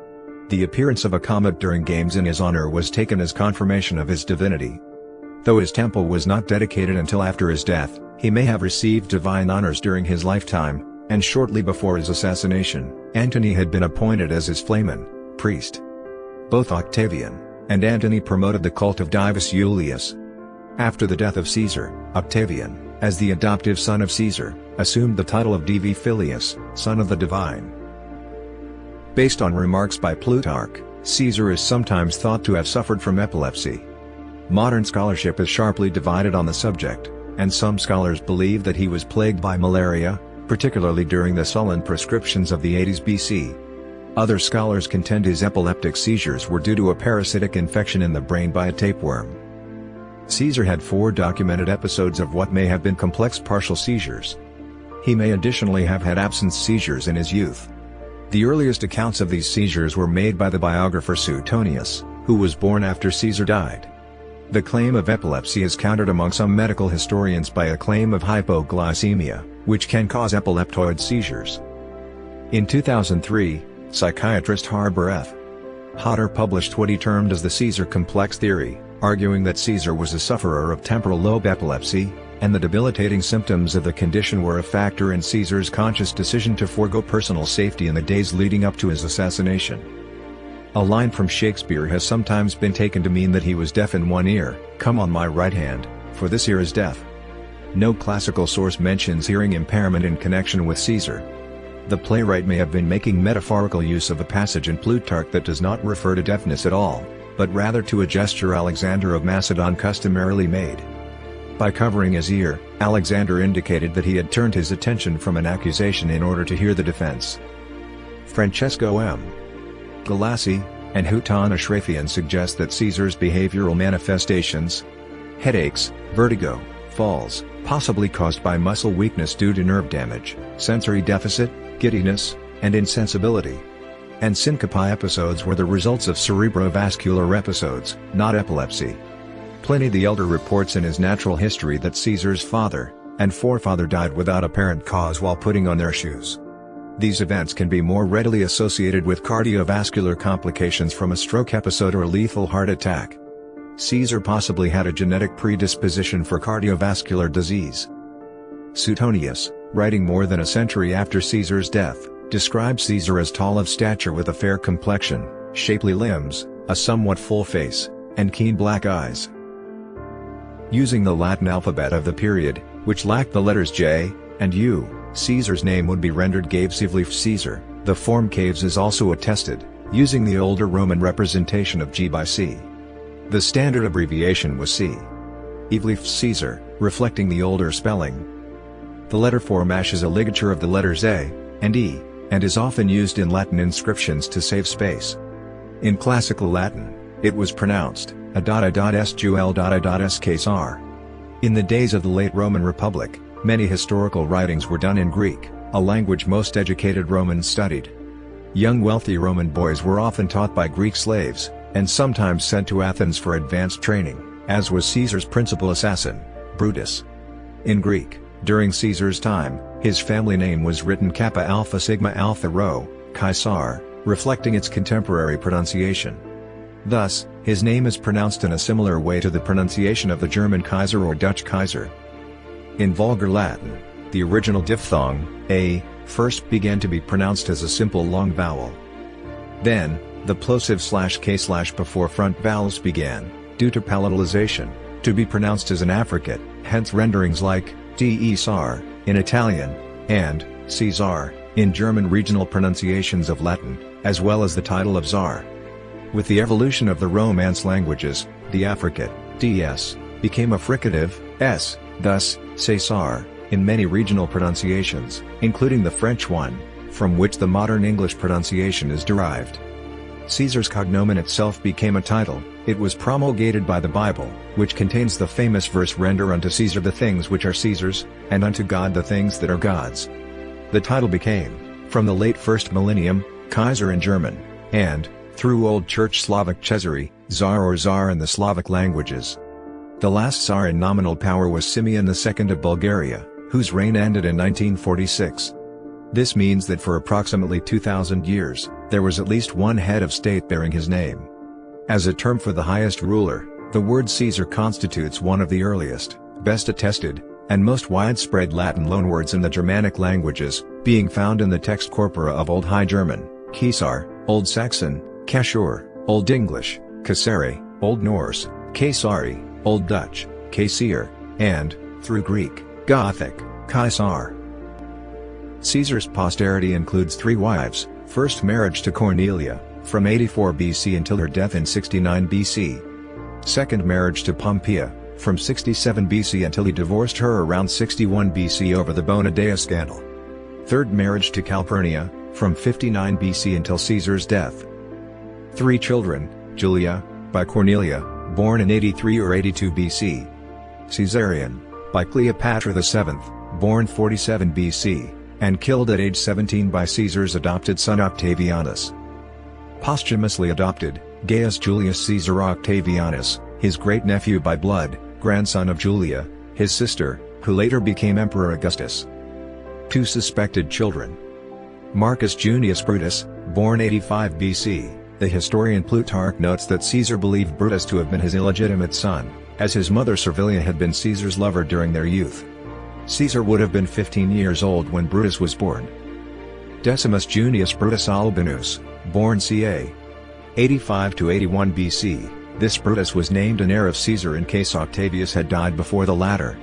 The appearance of a comet during games in his honor was taken as confirmation of his divinity. Though his temple was not dedicated until after his death, he may have received divine honors during his lifetime, and shortly before his assassination, Antony had been appointed as his flamen, priest. Both Octavian and Antony promoted the cult of Gaius Julius. After the death of Caesar, Octavian, as the adoptive son of Caesar, assumed the title of Divi Filius, son of the divine. Based on remarks by Plutarch, Caesar is sometimes thought to have suffered from epilepsy. Modern scholarship is sharply divided on the subject, and some scholars believe that he was plagued by malaria, particularly during the sullen proscriptions of the 80s BC. Other scholars contend his epileptic seizures were due to a parasitic infection in the brain by a tapeworm. Caesar had 4 documented episodes of what may have been complex partial seizures. He may additionally have had absence seizures in his youth. The earliest accounts of these seizures were made by the biographer Suetonius, who was born after Caesar died. The claim of epilepsy is countered among some medical historians by a claim of hypoglycemia, which can cause epileptoid seizures. In 2003, psychiatrist Harbor F. Hodder published what he termed as the Caesar complex theory, arguing that Caesar was a sufferer of temporal lobe epilepsy, and the debilitating symptoms of the condition were a factor in Caesar's conscious decision to forego personal safety in the days leading up to his assassination. A line from Shakespeare has sometimes been taken to mean that he was deaf in one ear, "Come on my right hand, for this ear is deaf." No classical source mentions hearing impairment in connection with Caesar. The playwright may have been making metaphorical use of a passage in Plutarch that does not refer to deafness at all, but rather to a gesture Alexander of Macedon customarily made. By covering his ear, Alexander indicated that he had turned his attention from an accusation in order to hear the defense. Francesco M. Galassi and Houghton Ashrafian suggest that Caesar's behavioral manifestations, headaches, vertigo, falls, possibly caused by muscle weakness due to nerve damage, sensory deficit, giddiness, and insensibility, and syncope episodes were the results of cerebrovascular episodes, not epilepsy. Pliny the Elder reports in his Natural History that Caesar's father and forefather died without apparent cause while putting on their shoes. These events can be more readily associated with cardiovascular complications from a stroke episode or lethal heart attack. Caesar possibly had a genetic predisposition for cardiovascular disease. Suetonius, writing more than a century after Caesar's death, describes Caesar as tall of stature with a fair complexion, shapely limbs, a somewhat full face, and keen black eyes. Using the Latin alphabet of the period, which lacked the letters J and U, Caesar's name would be rendered Gaius Julius Caesar. The form Caves is also attested, using the older Roman representation of G by C. The standard abbreviation was C. Julius Caesar, reflecting the older spelling. The letter form * is a ligature of the letters A and E, and is often used in Latin inscriptions to save space. In classical Latin, it was pronounced a.sql.a.scaesar. In the days of the late Roman Republic, many historical writings were done in Greek, a language most educated Romans studied. Young wealthy Roman boys were often taught by Greek slaves, and sometimes sent to Athens for advanced training, as was Caesar's principal assassin, Brutus. In Greek, during Caesar's time, his family name was written Kappa Alpha Sigma Alpha Rho, Caesar, reflecting its contemporary pronunciation. Thus, his name is pronounced in a similar way to the pronunciation of the German Kaiser or Dutch Kaiser. In Vulgar Latin, the original diphthong, a, first began to be pronounced as a simple long vowel. Then, the plosive /k/ before front vowels began, due to palatalization, to be pronounced as an affricate, hence renderings like Caesar in Italian, and Caesar in German regional pronunciations of Latin, as well as the title of Czar. With the evolution of the Romance languages, the affricate, ds, became a fricative, s, thus, Caesar, in many regional pronunciations, including the French one, from which the modern English pronunciation is derived. Caesar's cognomen itself became a title. It was promulgated by the Bible, which contains the famous verse "Render unto Caesar the things which are Caesar's, and unto God the things that are God's." The title became, from the late first millennium, Kaiser in German, and, through Old Church Slavic Cesare, Tsar or Tsar in the Slavic languages. The last Tsar in nominal power was Simeon II of Bulgaria, whose reign ended in 1946. This means that for approximately 2,000 years, there was at least one head of state bearing his name. As a term for the highest ruler, The word Caesar constitutes one of the earliest, best attested, and most widespread Latin loanwords in the Germanic languages, being found in the text corpora of Old High German, Caesar, Old Saxon, Cashur, Old English, Caesare, Old Norse, Caesari, Old Dutch, Caesir, and, through Greek, Gothic, Caesar. Caesar's posterity includes 3 wives: first marriage to Cornelia, from 84 BC until her death in 69 BC. Second marriage to Pompeia, from 67 BC until he divorced her around 61 BC over the Bonadea scandal. Third marriage to Calpurnia, from 59 BC until Caesar's death. 3 children: Julia, by Cornelia, born in 83 or 82 BC. Caesarion, by Cleopatra VII, born 47 BC, and killed at age 17 by Caesar's adopted son Octavianus. Posthumously adopted, Gaius Julius Caesar Octavianus, his great-nephew by blood, grandson of Julia, his sister, who later became Emperor Augustus. 2 suspected children. Marcus Junius Brutus, born 85 BC, the historian Plutarch notes that Caesar believed Brutus to have been his illegitimate son, as his mother Servilia had been Caesar's lover during their youth. Caesar would have been 15 years old when Brutus was born. Decimus Junius Brutus Albinus, born ca. 85 to 81 BC, this Brutus was named an heir of Caesar in case Octavius had died before the latter.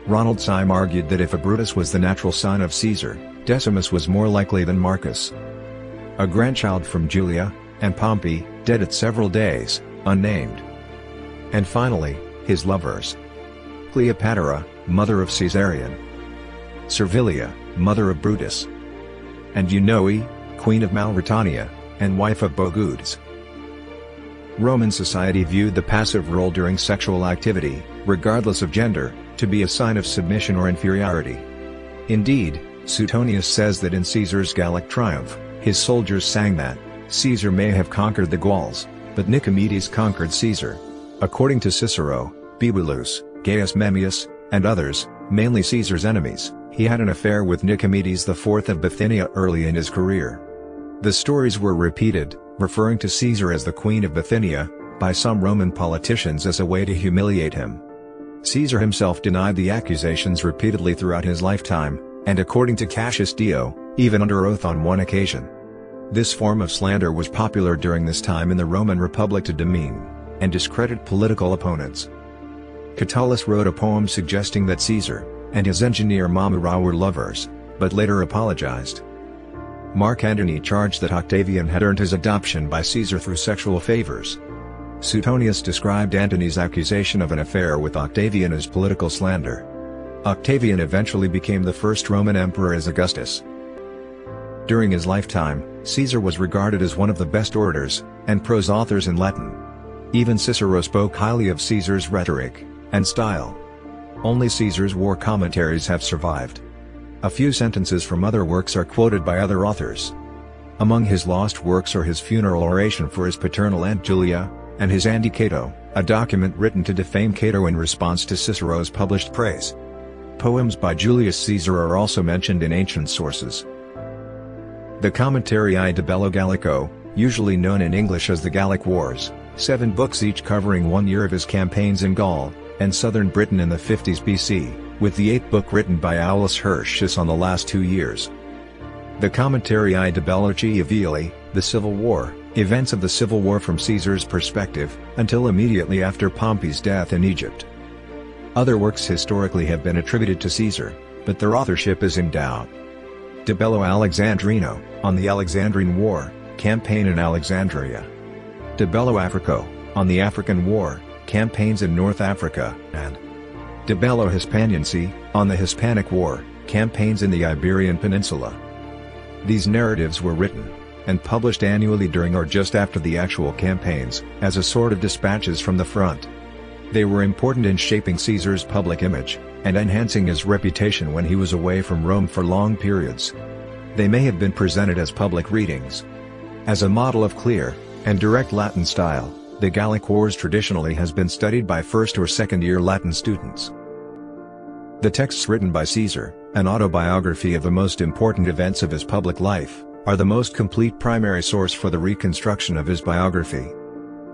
Ronald Syme argued that if a Brutus was the natural son of Caesar, Decimus was more likely than Marcus. A grandchild from Julia, and Pompey, dead at several days, unnamed. And finally, his lovers. Cleopatra, mother of Caesarion. Servilia, mother of Brutus. And Eunoe, queen of Mauretania, and wife of Bogudes. Roman society viewed the passive role during sexual activity, regardless of gender, to be a sign of submission or inferiority. Indeed, Suetonius says that in Caesar's Gallic triumph, his soldiers sang that, Caesar may have conquered the Gauls, but Nicomedes conquered Caesar. According to Cicero, Bibulus, Gaius Memmius, and others, mainly Caesar's enemies, he had an affair with Nicomedes IV of Bithynia early in his career. The stories were repeated, referring to Caesar as the Queen of Bithynia, by some Roman politicians as a way to humiliate him. Caesar himself denied the accusations repeatedly throughout his lifetime, and according to Cassius Dio, even under oath on one occasion. This form of slander was popular during this time in the Roman Republic to demean and discredit political opponents. Catullus wrote a poem suggesting that Caesar and his engineer Mamurra were lovers, but later apologized. Mark Antony charged that Octavian had earned his adoption by Caesar through sexual favors. Suetonius described Antony's accusation of an affair with Octavian as political slander. Octavian eventually became the first Roman emperor as Augustus. During his lifetime, Caesar was regarded as one of the best orators and prose authors in Latin. Even Cicero spoke highly of Caesar's rhetoric and style. Only Caesar's war commentaries have survived. A few sentences from other works are quoted by other authors. Among his lost works are his funeral oration for his paternal aunt Julia, and his Ante Cato, a document written to defame Cato in response to Cicero's published praise. Poems by Julius Caesar are also mentioned in ancient sources. The Commentarii de Bello Gallico, usually known in English as the Gallic Wars, 7 books each covering 1 year of his campaigns in Gaul and southern Britain in the 50s BC, with the 8th book written by Aulus Hirtius on the last 2 years. The Commentarii de Bello Giovieli, the Civil War, events of the Civil War from Caesar's perspective, until immediately after Pompey's death in Egypt. Other works historically have been attributed to Caesar, but their authorship is in doubt. De Bello Alexandrino, on the Alexandrine War, campaign in Alexandria. De Bello Africo, on the African War, campaigns in North Africa, and De Bello Hispaniense, on the Hispanic War, campaigns in the Iberian Peninsula. These narratives were written and published annually during or just after the actual campaigns, as a sort of dispatches from the front. They were important in shaping Caesar's public image, and enhancing his reputation when he was away from Rome for long periods. They may have been presented as public readings. As a model of clear and direct Latin style, the Gallic Wars traditionally has been studied by first or second year Latin students. The texts written by Caesar, an autobiography of the most important events of his public life, are the most complete primary source for the reconstruction of his biography.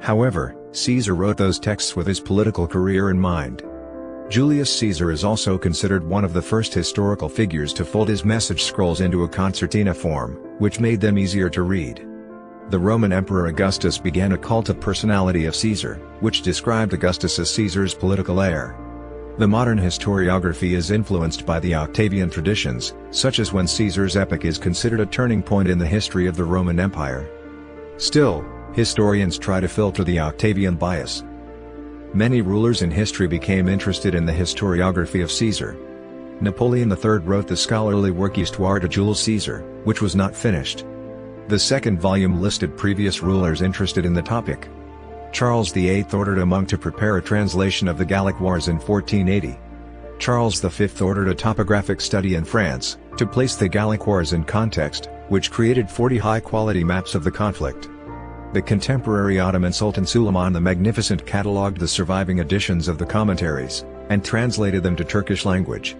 However, Caesar wrote those texts with his political career in mind. Julius Caesar is also considered one of the first historical figures to fold his message scrolls into a concertina form, which made them easier to read. The Roman Emperor Augustus began a cult of personality of Caesar, which described Augustus as Caesar's political heir. The modern historiography is influenced by the Octavian traditions, such as when Caesar's epic is considered a turning point in the history of the Roman Empire. Still, historians try to filter the Octavian bias. Many rulers in history became interested in the historiography of Caesar. Napoleon III wrote the scholarly work Histoire de Jules Caesar, which was not finished. The second volume listed previous rulers interested in the topic. Charles VIII ordered a monk to prepare a translation of the Gallic Wars in 1480. Charles V ordered a topographic study in France, to place the Gallic Wars in context, which created 40 high-quality maps of the conflict. The contemporary Ottoman Sultan Suleiman the Magnificent catalogued the surviving editions of the commentaries, and translated them to Turkish language.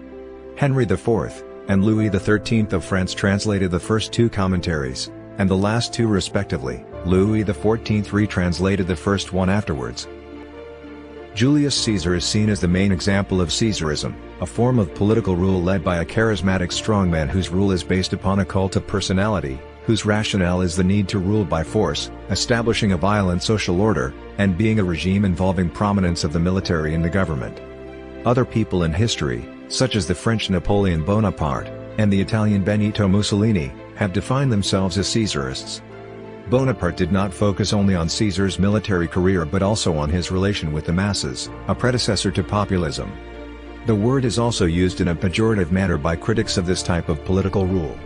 Henry IV, and Louis XIII of France translated the first two commentaries, and the last two respectively. Louis XIV retranslated the first one afterwards. Julius Caesar is seen as the main example of Caesarism, a form of political rule led by a charismatic strongman whose rule is based upon a cult of personality, whose rationale is the need to rule by force, establishing a violent social order, and being a regime involving prominence of the military in the government. Other people in history, such as the French Napoleon Bonaparte, and the Italian Benito Mussolini, have defined themselves as Caesarists. Bonaparte did not focus only on Caesar's military career but also on his relation with the masses, a predecessor to populism. The word is also used in a pejorative manner by critics of this type of political rule.